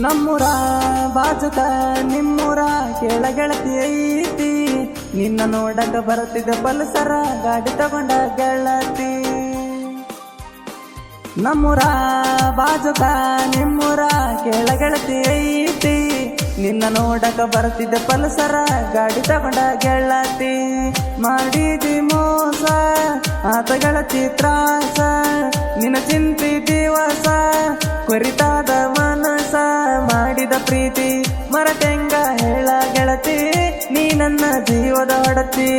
ನಮ್ಮೂರ ಬಾಜುಕ ನಿಮ್ಮೂರ ಕೇಳ ಗೆಳತಿ ಐತಿ, ನಿನ್ನ ನೋಡಕ ಬರುತ್ತಿದ್ದ ಪಲ್ಸರ ಗಾಡಿ ತಗೊಂಡ ಗೆಳತಿ. ನಮ್ಮೂರ ಬಾಜುಕ ನಿಮ್ಮೂರ ಕೇಳ ಗೆಳತಿ ಐತಿ, ನಿನ್ನ ನೋಡಕ ಬರುತ್ತಿದ್ದ ಪಲ್ಸರ ಗಾಡಿ ತಗೊಂಡ ಗೆಳತಿ. ಮಾಡಿದಿ ಮೋಸ ಆತ ಗೆಳತಿ ತ್ರಾಸ, ನಿನ್ನ ಚಿಂತಿ ದಿವಸ ಕೊರಿತಾದ ಮನಸ. ಮಾಡಿದ ಪ್ರೀತಿ ಮರತೆಂಗ ಹೇಳ ಗೆಳತಿ, ನೀ ನನ್ನ ಜೀವದ ಒಡತಿ.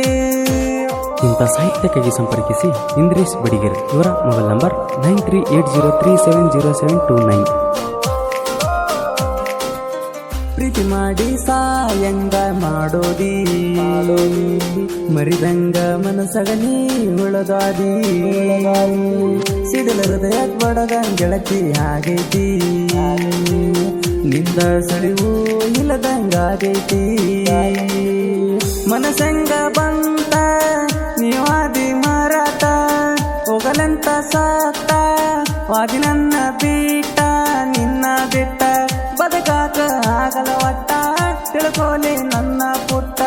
ಇಂಥ ಸಾಹಿತ್ಯಕ್ಕಾಗಿ ಸಂಪರ್ಕಿಸಿ ಇಂದ್ರೇಶ್ ಬಡಿಗೆರೆ. ಇವರ ಮೊಬೈಲ್ ನಂಬರ್ 9380370729. ಪ್ರೀತಿ ಮಾಡಿ ಸಾಯಂಗ ಮಾಡೋದಿ, ಮರಿದಂಗ ಮನಸಗನಿ ಉಳದಾದಿ. ಸಿಡಿಲ ಹೃದಯ ಬಡದ ಗೆಳತಿ ಆಗೈತಿ, ನಿಂದ ಸಳಿವು ಇಲ್ಲದಂಗಾಗೈತಿ. ಮನಸಂಗ ಬಂತ ನೀವಾದಿ ಮರಾಟ, ಹೋಗಲಂತ ಸಾತ ವಾದಿ ನನ್ನ ಬೀಟ. ನಿನ್ನ ಬಿಟ್ಟ ಬದುಕಾಕ ಆಗಲ ಒಟ್ಟ, ತಿಳ್ಕೋಲಿ ನನ್ನ ಪುಟ್ಟ.